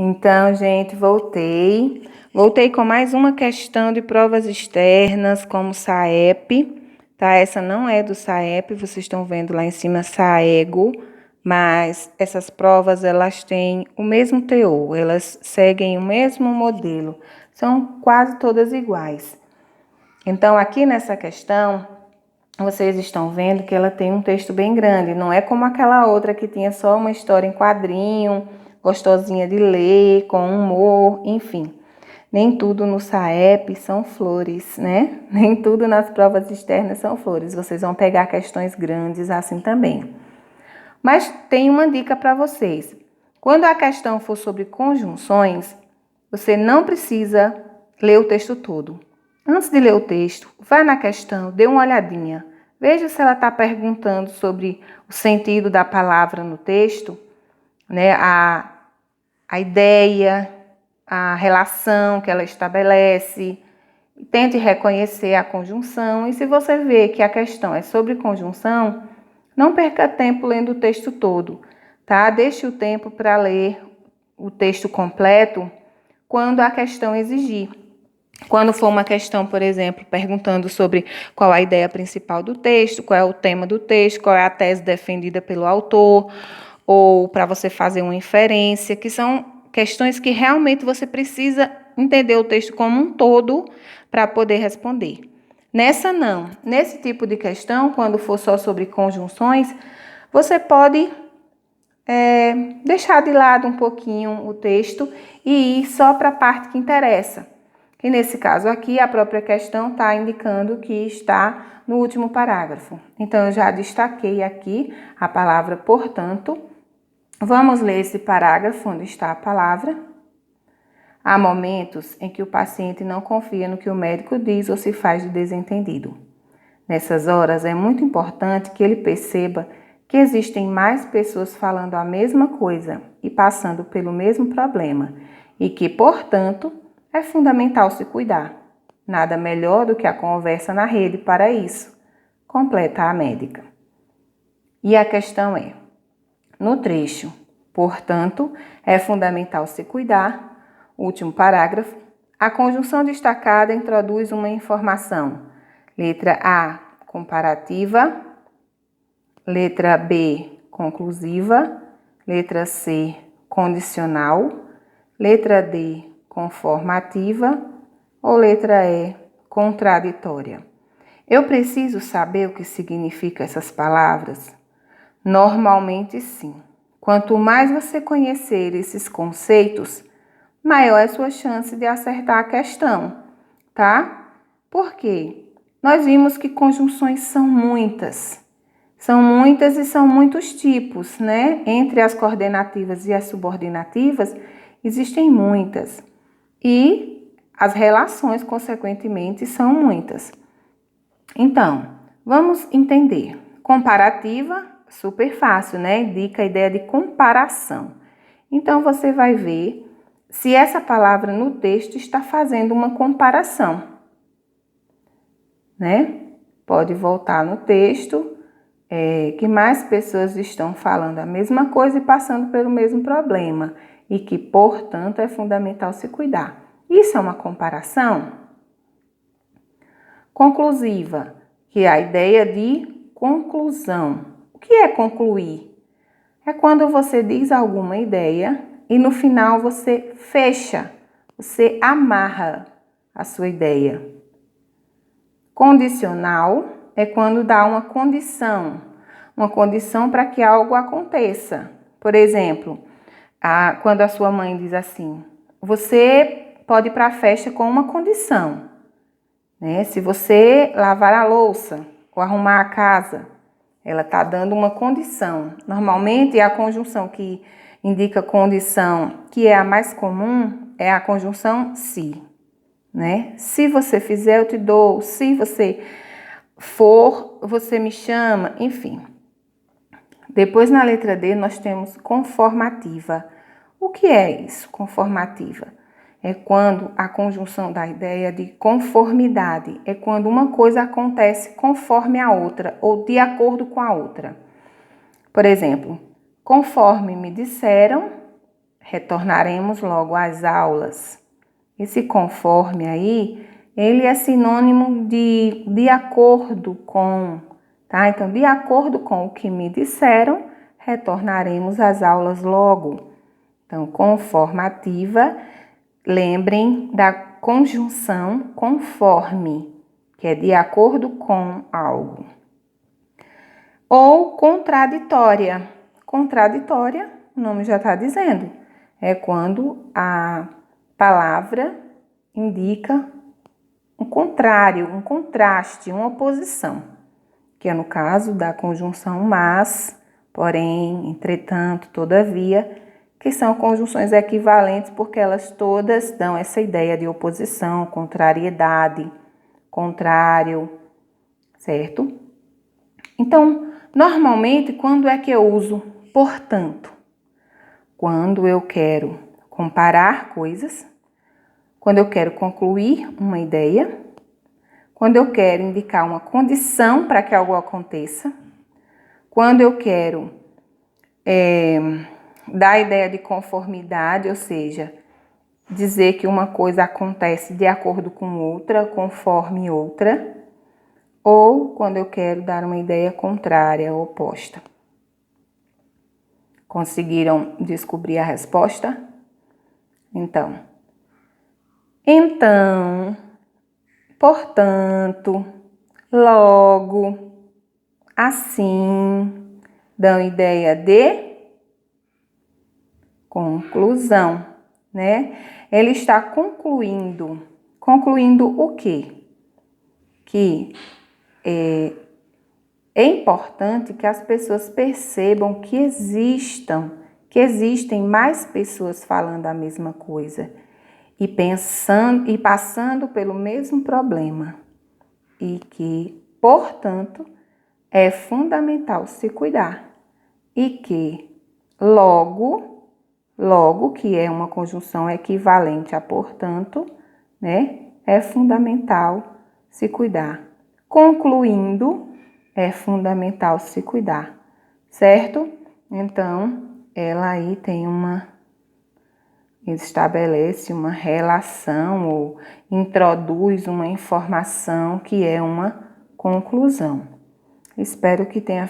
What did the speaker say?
Então, gente, voltei. Voltei com mais uma questão de provas externas, como SAEP, tá? Essa não é do SAEP, vocês estão vendo lá em cima SAEGO, mas essas provas, elas têm o mesmo teor, elas seguem o mesmo modelo, são quase todas iguais. Então, aqui nessa questão, vocês estão vendo que ela tem um texto bem grande, não é como aquela outra que tinha só uma história em quadrinho, gostosinha de ler, com humor, enfim. Nem tudo no SAEP são flores, né? Nem tudo nas provas externas são flores. Vocês vão pegar questões grandes assim também. Mas tem uma dica para vocês. Quando a questão for sobre conjunções, você não precisa ler o texto todo. Antes de ler o texto, vá na questão, dê uma olhadinha. Veja se ela está perguntando sobre o sentido da palavra no texto, né? A ideia, a relação que ela estabelece. Tente reconhecer a conjunção. E se você vê que a questão é sobre conjunção, não perca tempo lendo o texto todo, tá? Deixe o tempo para ler o texto completo quando a questão exigir. Quando for uma questão, por exemplo, perguntando sobre qual a ideia principal do texto, qual é o tema do texto, qual é a tese defendida pelo autor, ou para você fazer uma inferência, que são questões que realmente você precisa entender o texto como um todo para poder responder. Nessa não. Nesse tipo de questão, quando for só sobre conjunções, você pode deixar de lado um pouquinho o texto e ir só para a parte que interessa. E nesse caso aqui, a própria questão está indicando que está no último parágrafo. Então, eu já destaquei aqui a palavra portanto. Vamos ler esse parágrafo onde está a palavra. Há momentos em que o paciente não confia no que o médico diz ou se faz de desentendido. Nessas horas, é muito importante que ele perceba que existem mais pessoas falando a mesma coisa e passando pelo mesmo problema e que, portanto, é fundamental se cuidar. Nada melhor do que a conversa na rede para isso, completa a médica. E a questão é, no trecho, portanto, é fundamental se cuidar, último parágrafo, a conjunção destacada introduz uma informação. Letra A, comparativa. Letra B, conclusiva. Letra C, condicional. Letra D, conformativa. Ou letra E, contraditória. Eu preciso saber o que significam essas palavras? Normalmente, sim. Quanto mais você conhecer esses conceitos, maior é a sua chance de acertar a questão, tá? Por quê? Nós vimos que conjunções são muitas. São muitas e são muitos tipos, né? Entre as coordenativas e as subordinativas, existem muitas. E as relações, consequentemente, são muitas. Então, vamos entender. Comparativa, super fácil, né? Indica a ideia de comparação. Então, você vai ver se essa palavra no texto está fazendo uma comparação, né? Pode voltar no texto, que mais pessoas estão falando a mesma coisa e passando pelo mesmo problema, e que, portanto, é fundamental se cuidar. Isso é uma comparação? Conclusiva, que é a ideia de conclusão. O que é concluir? É quando você diz alguma ideia e no final você fecha, você amarra a sua ideia. Condicional é quando dá uma condição para que algo aconteça. Por exemplo, quando a sua mãe diz assim, você pode ir para a festa com uma condição, né? Se você lavar a louça ou arrumar a casa, ela está dando uma condição. Normalmente, a conjunção que indica condição, que é a mais comum, é a conjunção se, né? Se você fizer, eu te dou. Se você for, você me chama. Enfim. Depois, na letra D, nós temos conformativa. O que é isso, conformativa? É quando a conjunção da ideia de conformidade, é quando uma coisa acontece conforme a outra ou de acordo com a outra. Por exemplo, conforme me disseram, retornaremos logo às aulas. Esse conforme aí, ele é sinônimo de acordo com, tá? Então, de acordo com o que me disseram, retornaremos às aulas logo. Então, conformativa, lembrem da conjunção conforme, que é de acordo com algo. Ou contraditória. Contraditória, o nome já está dizendo, é quando a palavra indica um contrário, um contraste, uma oposição, que é no caso da conjunção mas, porém, entretanto, todavia, que são conjunções equivalentes porque elas todas dão essa ideia de oposição, contrariedade, contrário, certo? Então, normalmente, quando é que eu uso portanto? Quando eu quero comparar coisas, quando eu quero concluir uma ideia, quando eu quero indicar uma condição para que algo aconteça, quando eu quero dar a ideia de conformidade, ou seja, dizer que uma coisa acontece de acordo com outra, conforme outra, ou quando eu quero dar uma ideia contrária, oposta. Conseguiram descobrir a resposta? Então, portanto, logo, assim, dão ideia de conclusão, né? Ele está concluindo. Concluindo o quê? Que é importante que as pessoas percebam que existem mais pessoas falando a mesma coisa e pensando e passando pelo mesmo problema e que, portanto, é fundamental se cuidar e que logo, que é uma conjunção equivalente a portanto, né, é fundamental se cuidar. Concluindo, é fundamental se cuidar, certo? Então, ela aí estabelece uma relação ou introduz uma informação que é uma conclusão. Espero que tenha